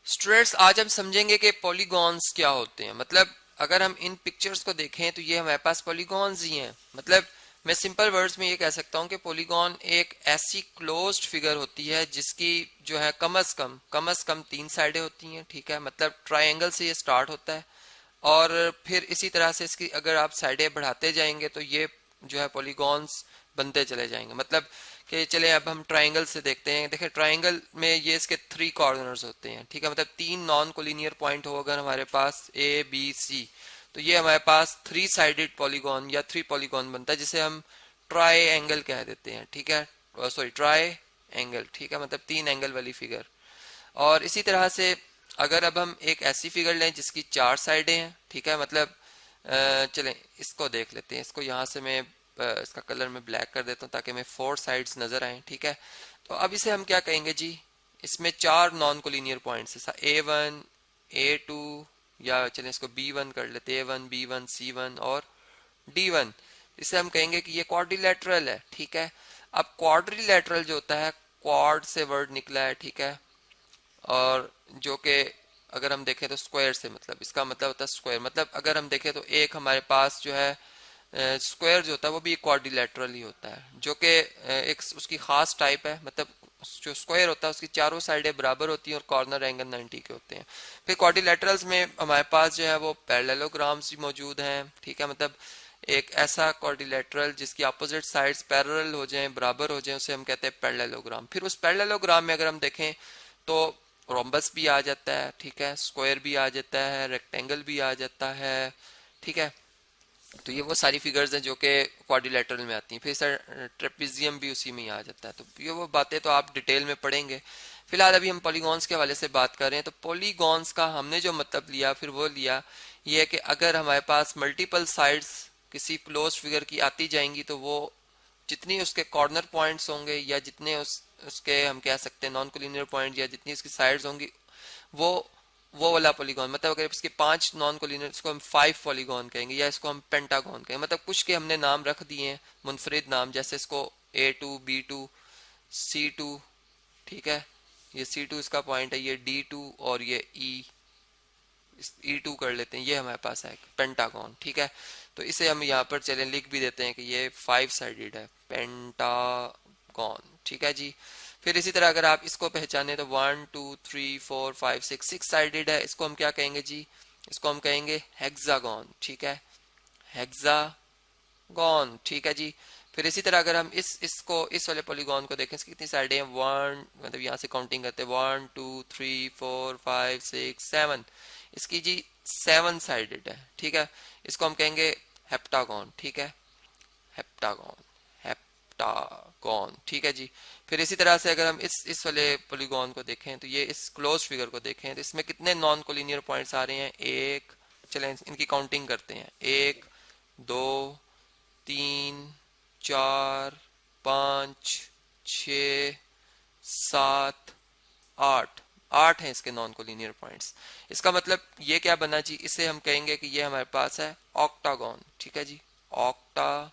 Students, आज हम समझेंगे कि पॉलीगॉन्स क्या होते हैं। मतलब अगर हम इन पिक्चर्स को देखें तो ये हमारे पास पॉलीगॉन्स ही हैं। मतलब मैं सिंपल वर्ड्स में ये कह सकता हूँ कि पॉलीगॉन एक ऐसी क्लोज्ड फिगर होती है जिसकी जो है कम अज कम 3 साइडें होती हैं। ठीक है, मतलब ट्रायंगल से ये स्टार्ट होता है और फिर इसी तरह से इसकी अगर आप साइडें बढ़ाते जाएंगे तो ये जो है पॉलीगॉन्स बनते चले जाएंगे। मतलब कि चले अब हम ट्राइंगल से देखते हैं। देखिए ट्राइंगल में ये इसके 3 कॉर्नर्स होते हैं। ठीक है, मतलब 3 नॉन कोलिनियर पॉइंट हो अगर हमारे पास ए बी सी, तो ये हमारे पास 3 साइडेड पॉलीगॉन या 3 पॉलीगॉन बनता है जिसे हम ट्राई एंगल कह देते हैं। ठीक है, सॉरी ट्राई एंगल। ठीक है, मतलब 3 एंगल वाली फिगर। और इसी तरह से अगर अब हम एक ऐसी फिगर लें जिसकी 4 साइडें हैं। ठीक है, मतलब चलें इसको देख लेते हैं। इसको यहाँ से मैं इसका कलर मैं ब्लैक कर देता हूँ ताकि हमें 4 साइड्स नजर आए। ठीक है, तो अब इसे हम क्या कहेंगे जी, इसमें 4 नॉन कोलिनियर पॉइंट्स है, A1 A2, या चलें इसको B1 कर लेते हैं, A1 B1 C1 और D1। इसे हम कहेंगे कि ये क्वाड्रिलेटरल है। ठीक है, अब क्वाड्रिलेटरल जो होता है, क्वाड से वर्ड निकला है। ठीक है, और जो कि अगर हम देखें तो स्क्वायर से, मतलब इसका मतलब होता है स्क्वायर। मतलब अगर हम देखें तो एक हमारे पास जो है स्क्वायर जो होता है वो भी क्वाड्रिलेटरल ही होता है, जो कि एक उसकी खास टाइप है। मतलब जो स्क्वायर होता है उसकी चारों साइडें बराबर होती हैं और कॉर्नर एंगल 90 के होते हैं। फिर क्वाड्रिलेटरल्स में हमारे पास जो है वो पैरेललोग्राम्स भी मौजूद हैं। ठीक है, मतलब एक ऐसा क्वाड्रिलेटरल जिसकी अपोजिट साइड्स पैरेलल हो जाएं, बराबर हो जाएं, उसे हम कहते हैं पैरेललोग्राम। फिर उस पैरेललोग्राम में अगर हम देखें तो रोम्बस भी आ जाता है। ठीक है, स्क्वायर भी आ जाता है, रेक्टेंगल भी आ जाता है। ठीक है, तो ये वो सारी फिगर्स हैं जो कि क्वाड्रिलेटरल में आती हैं। फिर सर ट्रेपेजियम भी उसी में ही आ जाता है। तो ये वो बातें तो आप डिटेल में पढ़ेंगे। फिलहाल अभी हम पॉलीगॉन्स के हवाले से बात कर रहे हैं। तो पॉलीगॉन्स का हमने जो मतलब लिया फिर वो लिया ये है कि अगर हमारे पास मल्टीपल साइड्स किसी क्लोज फिगर की आती जाएंगी तो वो जितनी उसके कॉर्नर पॉइंट्स होंगे या जितने उसके हम कह सकते हैं नॉन कोलिनियर पॉइंट या जितनी उसकी साइड्स होंगी वो वो वाला पॉलीगॉन। मतलब अगर इसके 5 नॉन कोलिनियर, इसको हम 5 पॉलीगॉन कहेंगे या इसको हम पेंटागॉन कहेंगे। मतलब कुछ के हमने नाम रख दिए हैं मुनफरिद नाम, जैसे इसको A2 B2 C2। ठीक है, ये C2 इसका पॉइंट है, ये D2 और ये E2 कर लेते हैं। ये हमारे पास है पेंटागॉन। ठीक है, तो इसे हम यहाँ पर चलें लिख भी देते हैं कि ये 5 साइडेड है, पेंटागॉन। ठीक है जी। फिर इसी तरह अगर आप इसको पहचाने तो 1 2 3 4 5 6 साइडेड है। इसको हम क्या कहेंगे जी, इसको हम कहेंगे हेक्सागॉन। ठीक है, हेक्सागॉन। ठीक है जी। फिर इसी तरह अगर हम इस वाले पॉलीगॉन को देखें, इसकी कितनी साइडें हैं, वन, मतलब यहाँ से काउंटिंग करते हैं 1 2 3 4 5 6 7। इसकी जी 7 साइडेड है। ठीक है, इसको हम कहेंगे हेप्टागॉन। ठीक है, हेप्टागॉन, हेप्टागॉन। ठीक है जी। फिर इसी तरह से अगर हम इस वाले पॉलीगॉन को देखें तो ये इस क्लोज फिगर को देखें तो इसमें कितने नॉन कोलिनियर पॉइंट्स आ रहे हैं, एक, चलें इनकी काउंटिंग करते हैं, 1 2 3 4 5 6 7 8, 8 हैं इसके नॉन कोलिनियर पॉइंट्स। इसका मतलब ये क्या बना जी, इसे हम कहेंगे कि ये हमारे पास है ऑक्टागॉन। ठीक है जी, ऑक्टा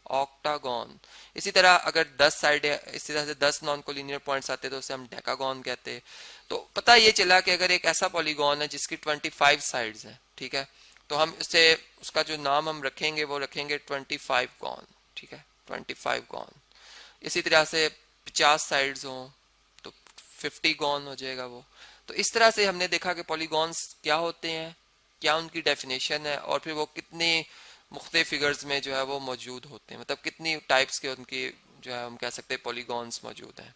ऑक्टागॉन। इसी तरह अगर 10 साइड इसी तरह से 10 नॉन कोलिनियर पॉइंट्स आते तो उसे हम डेकागॉन कहते हैं। तो पता ये चला कि अगर एक ऐसा पॉलीगॉन है जिसकी 25 साइड्स हैं। ठीक है, तो हम इसे उसका जो नाम हम रखेंगे वो रखेंगे 25 गॉन। ठीक है, 25 गॉन। इसी तरह से 50 साइड्स हों तो 50 गॉन हो जाएगा वो। तो इस तरह से हमने देखा कि पॉलीगॉन्स क्या होते हैं, क्या उनकी डेफिनेशन है और फिर वो कितने मुख्तलिफ फिगर्स में जो है वो मौजूद होते हैं। मतलब कितनी टाइप्स के उनकी जो है हम कह सकते हैं पॉलीगॉन्स मौजूद हैं।